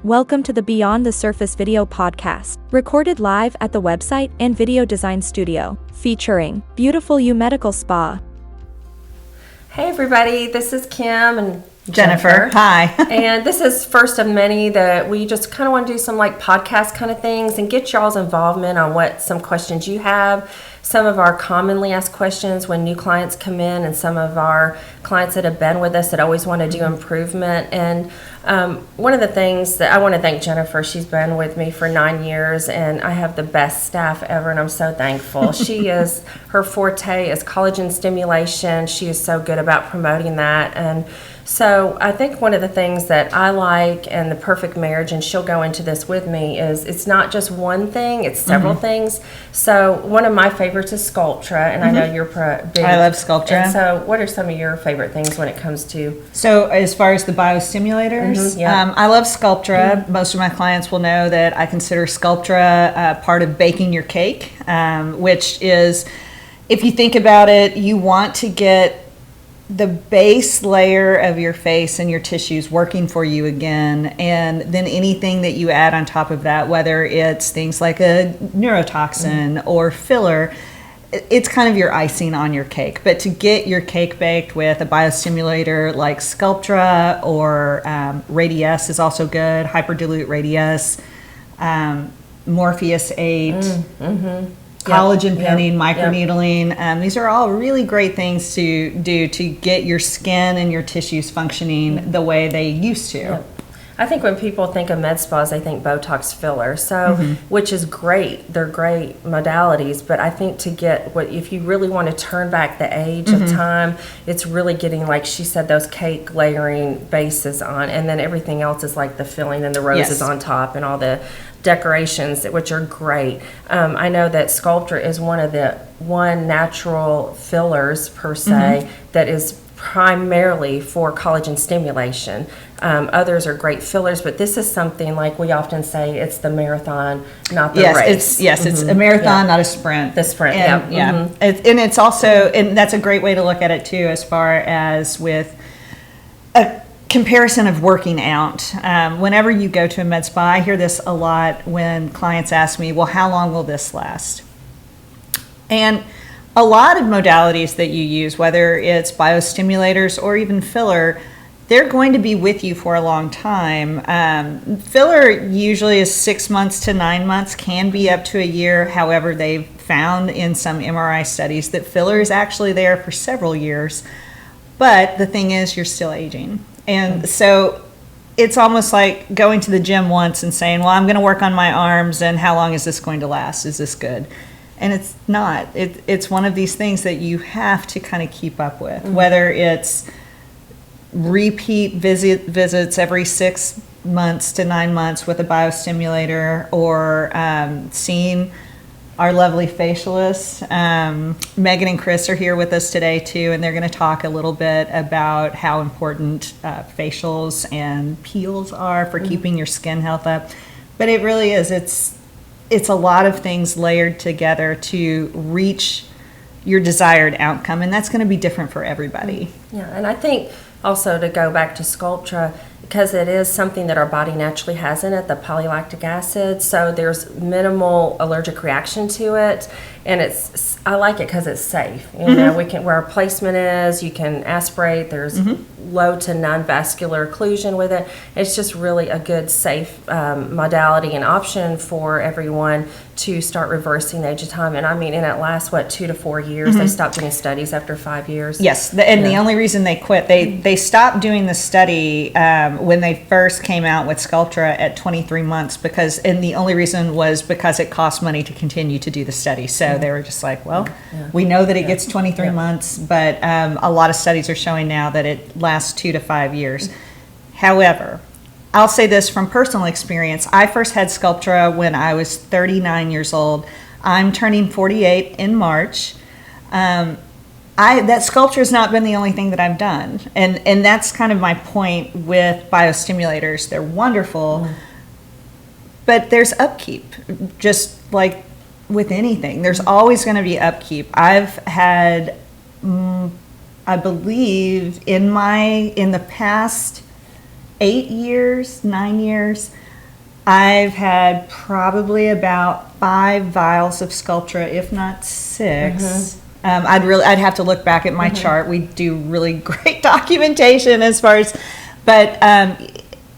Welcome to the Beyond the Surface video podcast, recorded live at the website and video design studio, featuring Beautiful You Medical Spa. Hey everybody, this is Kim and Jennifer. Hi. And this is first of many that we just kind of want to do some like podcast kind of things and get y'all's involvement on what some questions you have, some of our commonly asked questions when new clients come in, and some of our clients that have been with us that always want to do improvement. And one of the things that I want to thank Jennifer, she's been with me for 9 years and I have the best staff ever and I'm so thankful. Her forte is collagen stimulation. She is so good about promoting that. And so I think one of the things that I like and the perfect marriage, and she'll go into this with me, is it's not just one thing, it's several things. So one of my favorites is Sculptra, and I know you're big. I love Sculptra. And so what are some of your favorite things when it comes to? So as far as the biostimulators, I love Sculptra. Most of my clients will know that I consider Sculptra part of baking your cake, which is, if you think about it, you want to get the base layer of your face and your tissues working for you again, and then anything that you add on top of that, whether it's things like a neurotoxin or filler, it's kind of your icing on your cake. But to get your cake baked with a biostimulator like Sculptra or Radius is also good, hyperdilute Radius, Morpheus 8, collagen pinning, microneedling. These are all really great things to do to get your skin and your tissues functioning the way they used to. Yep. I think when people think of med spas, they think Botox filler, which is great. They're great modalities, but I think if you really want to turn back the age of time, it's really getting, like she said, those cake layering bases on, and then everything else is like the filling and the roses on top and all the decorations, which are great. I know that Sculptra is one natural fillers per se that is primarily for collagen stimulation. Others are great fillers, but this is something, like we often say, it's the marathon, not the race. It's a marathon, not a sprint. The sprint, and it's also, and that's a great way to look at it too, as far as with a comparison of working out. Whenever you go to a med spa, I hear this a lot when clients ask me, well, how long will this last? And a lot of modalities that you use, whether it's biostimulators or even filler, they're going to be with you for a long time. Filler usually is 6 months to 9 months, can be up to a year. However, they've found in some MRI studies that filler is actually there for several years. But the thing is, you're still aging. And so it's almost like going to the gym once and saying, well, I'm going to work on my arms, and how long is this going to last? Is this good? And it's not. It's one of these things that you have to kind of keep up with, whether it's repeat visits every 6 months to 9 months with a biostimulator, or seeing our lovely facialists. Megan and Chris are here with us today too, and they're going to talk a little bit about how important facials and peels are for keeping your skin health up. But it really is, it's a lot of things layered together to reach your desired outcome, and that's going to be different for everybody. Yeah, and I think also, to go back to Sculptra, because it is something that our body naturally has in it, the polylactic acid, so there's minimal allergic reaction to it, and I like it because it's safe. You know, we can, where our placement is, you can aspirate. There's low to non-vascular occlusion with it. It's just really a good, safe modality and option for everyone to start reversing the age of time. And I mean, and it lasts 2 to 4 years. They stopped doing studies after 5 years. Yes, and the only reason they quit, they stopped doing the study when they first came out with Sculptra at 23 months, and the only reason was because it cost money to continue to do the study. So they were just like, well, we know that it gets 23 months, but a lot of studies are showing now that it lasts 2 to 5 years. However, I'll say this from personal experience. I first had Sculptra when I was 39 years old. I'm turning 48 in March. That Sculptra has not been the only thing that I've done. And that's kind of my point with biostimulators. They're wonderful, but there's upkeep, just like with anything. There's always going to be upkeep. I've had, I believe, in the past 8 years, 9 years, I've had probably about 5 vials of Sculptra, if not 6. I'd have to look back at my chart. We do really great documentation as far as, but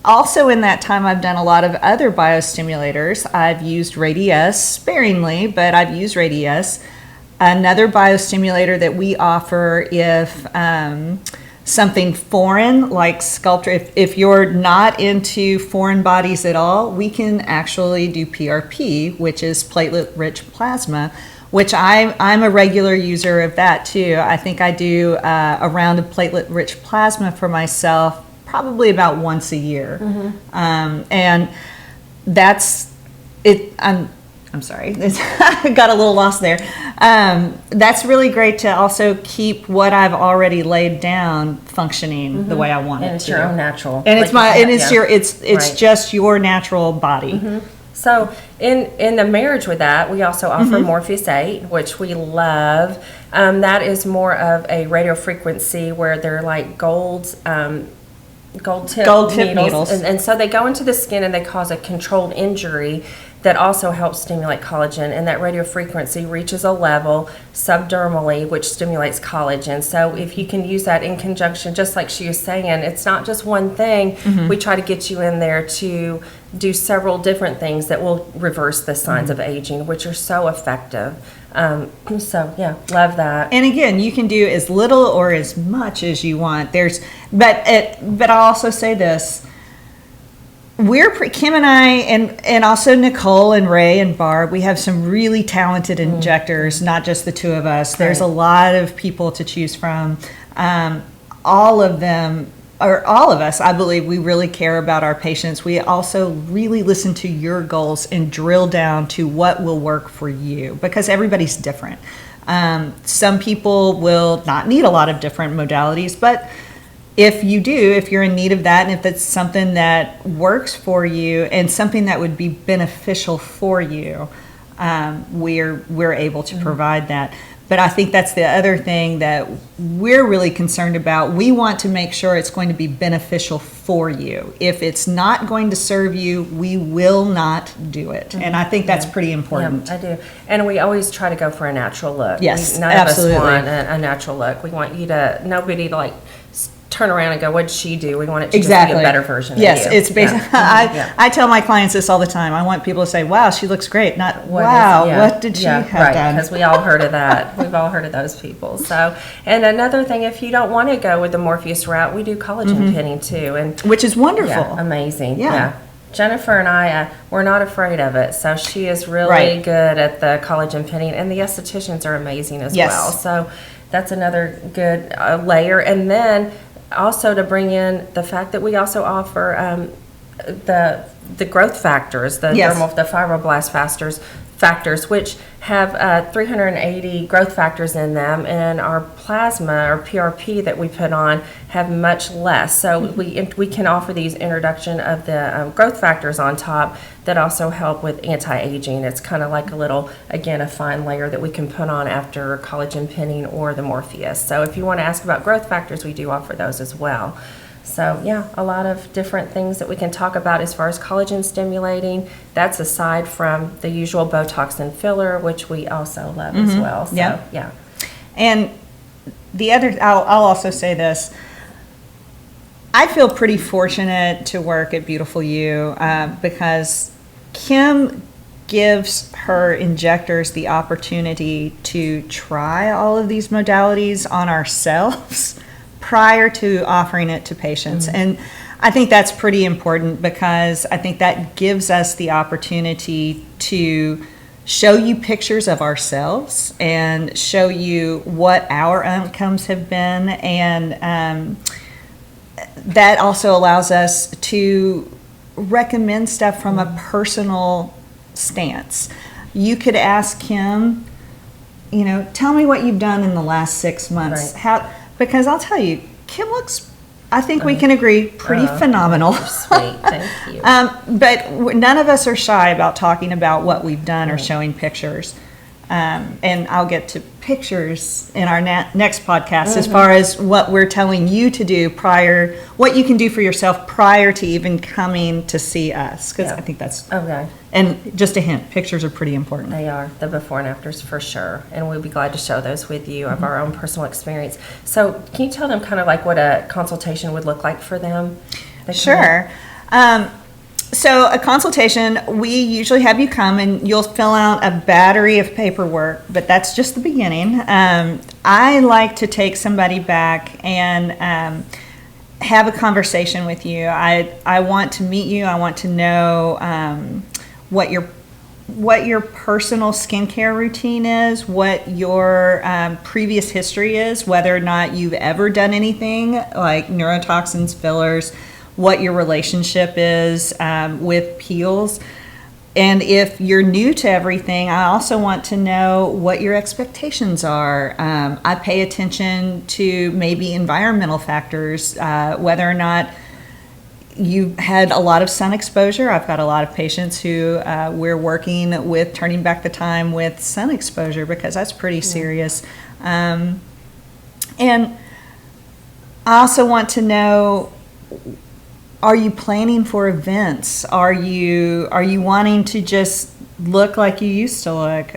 also in that time I've done a lot of other biostimulators. I've used Radius sparingly, but I've used Radius. Another biostimulator that we offer if something foreign like Sculptra, if you're not into foreign bodies at all, we can actually do PRP, which is platelet-rich plasma, which I'm a regular user of that too. I think I do a round of platelet-rich plasma for myself probably about once a year. And that's it. I'm sorry, I got a little lost there. That's really great to also keep what I've already laid down functioning the way I want it to. And it's your own natural. And it's just your natural body. So in the marriage with that, we also offer Morpheus 8, which we love. That is more of a radio frequency where they're like gold tip needles. And so they go into the skin and they cause a controlled injury that also helps stimulate collagen. And that radio frequency reaches a level subdermally, which stimulates collagen. So if you can use that in conjunction, just like she was saying, it's not just one thing. We try to get you in there to do several different things that will reverse the signs of aging, which are so effective. So yeah, love that. And again, you can do as little or as much as you want. But I'll also say this. Kim and I, and also Nicole and Ray and Barb, we have some really talented injectors, not just the two of us. There's a lot of people to choose from. All of them, or all of us, I believe, we really care about our patients. We also really listen to your goals and drill down to what will work for you, because everybody's different. Some people will not need a lot of different modalities, but if you're in need of that, and if it's something that works for you and something that would be beneficial for you, we're able to provide that. But I think that's the other thing that we're really concerned about. We want to make sure it's going to be beneficial for you. If it's not going to serve you, we will not do it. And I think that's pretty important. Yeah, I do. And we always try to go for a natural look. Yes, none absolutely. of us want a natural look. We want nobody to like turn around and go, what did she do? We want it to just be a better version of you. Yes, it's basically, I tell my clients this all the time. I want people to say, wow, she looks great, not, what did she have done? Because we all heard of that. We've all heard of those people. So, and another thing, if you don't want to go with the Morpheus route, we do collagen pinning too. And which is wonderful. Yeah, amazing. Yeah. Jennifer and I, we're not afraid of it. So she is really good at the collagen pinning, and the estheticians are amazing as well. So that's another good layer. And then also to bring in the fact that we also offer the growth factors, the fibroblast factors, which have 380 growth factors in them, and our plasma or PRP that we put on have much less. So we can offer these introduction of the growth factors on top that also help with anti-aging. It's kind of like a fine layer that we can put on after collagen pinning or the Morpheus. So if you want to ask about growth factors, we do offer those as well. So yeah, a lot of different things that we can talk about as far as collagen stimulating. That's aside from the usual Botox and filler, which we also love as well. So yeah. And the other, I'll also say this. I feel pretty fortunate to work at Beautiful You because Kim gives her injectors the opportunity to try all of these modalities on ourselves prior to offering it to patients. And I think that's pretty important because I think that gives us the opportunity to show you pictures of ourselves and show you what our outcomes have been, and that also allows us to recommend stuff from a personal stance. You could ask him, tell me what you've done in the last 6 months. Because I'll tell you, Kim looks, I think we can agree, pretty phenomenal. Sweet, thank you. But none of us are shy about talking about what we've done or showing pictures. And I'll get to pictures in our next podcast as far as what we're telling you to do what you can do for yourself prior to even coming to see us. Because I think that's, Okay. and just a hint, pictures are pretty important. They are, the before and afters for sure. And we'll be glad to show those with you of our own personal experience. So can you tell them kind of like what a consultation would look like for them? Sure. So a consultation, we usually have you come and you'll fill out a battery of paperwork, but that's just the beginning. I like to take somebody back and have a conversation with you. I want to meet you. I want to know what your personal skincare routine is, what your previous history is, whether or not you've ever done anything like neurotoxins, fillers, what your relationship is with peels. And if you're new to everything, I also want to know what your expectations are. I pay attention to maybe environmental factors, whether or not you've had a lot of sun exposure. I've got a lot of patients who we're working with turning back the time with sun exposure because that's pretty serious. And I also want to know, are you planning for events? Are you wanting to just look like you used to look?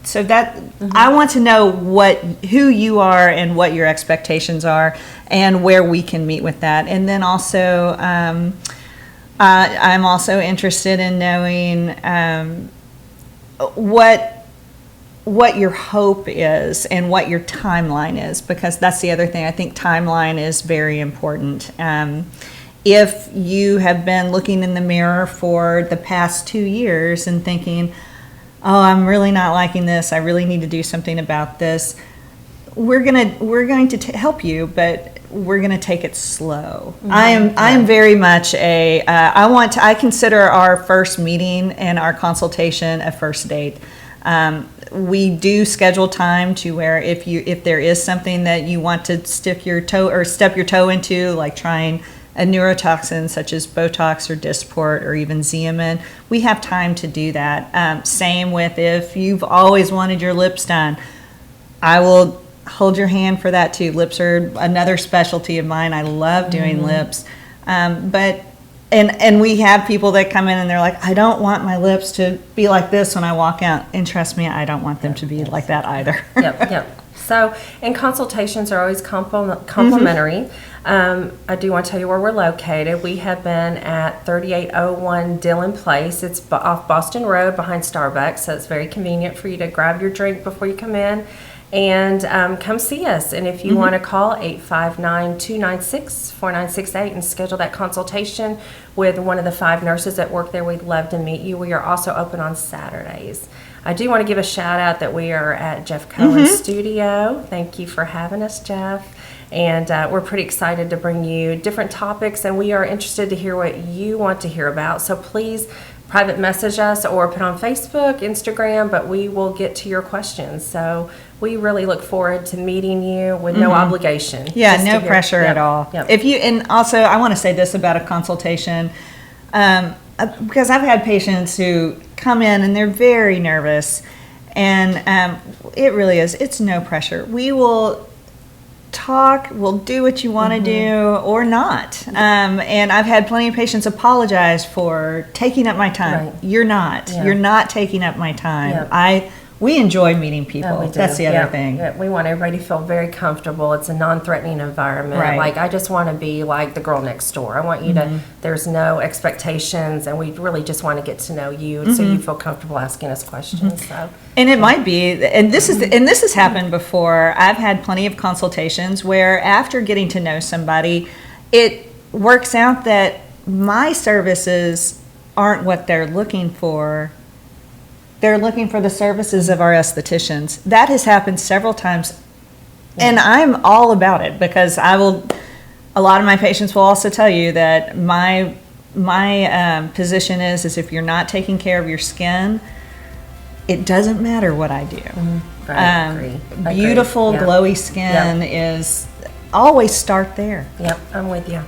So that I want to know who you are and what your expectations are, and where we can meet with that. And then also, I'm also interested in knowing what your hope is and what your timeline is, because that's the other thing. I think timeline is very important. If you have been looking in the mirror for the past 2 years and thinking, oh, I'm really not liking this, I really need to do something about this, we're going to help you, but we're going to take it slow. I am very much I consider our first meeting and our consultation a first date. We do schedule time to where if there is something that you want to step your toe into, like trying a neurotoxin such as Botox or Dysport or even Xeomin, we have time to do that. Same with if you've always wanted your lips done, I will hold your hand for that too. Lips are another specialty of mine. I love doing lips. And we have people that come in and they're like, I don't want my lips to be like this when I walk out. And trust me, I don't want them to be like that either. Yep. So, and consultations are always complimentary. I do want to tell you where we're located. We have been at 3801 Dillon Place. It's off Boston Road behind Starbucks, so it's very convenient for you to grab your drink before you come in and come see us. And if you want to call 859-296-4968 and schedule that consultation with one of the 5 nurses that work there, we'd love to meet you. We are also open on Saturdays. I do want to give a shout out that we are at Jeff Cohen's studio. Thank you for having us, Jeff. And we're pretty excited to bring you different topics, and we are interested to hear what you want to hear about. So please private message us or put on Facebook, Instagram, but we will get to your questions. So we really look forward to meeting you with no obligation. Yeah, no pressure at all. Yep. And also I want to say this about a consultation, because I've had patients who come in and they're very nervous, and it really is, it's no pressure. We will talk, we'll do what you want to do or not. And I've had plenty of patients apologize for taking up my time. Right. You're not taking up my time. Yep. We enjoy meeting people. We do. That's the other thing. Yeah. We want everybody to feel very comfortable. It's a non-threatening environment. Right. Like, I just want to be like the girl next door. I want you to, there's no expectations, and we really just want to get to know you so you feel comfortable asking us questions. So. And it might be, and this has happened before. I've had plenty of consultations where after getting to know somebody, it works out that my services aren't what they're looking for. They're looking for the services of our estheticians. That has happened several times, and I'm all about it, because a lot of my patients will also tell you that my position is if you're not taking care of your skin, it doesn't matter what I do. Right, agree. Beautiful, glowy skin is always start there. Yep, I'm with you.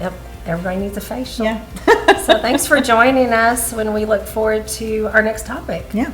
Yep, everybody needs a facial. Yeah. So thanks for joining us when we look forward to our next topic. Yeah.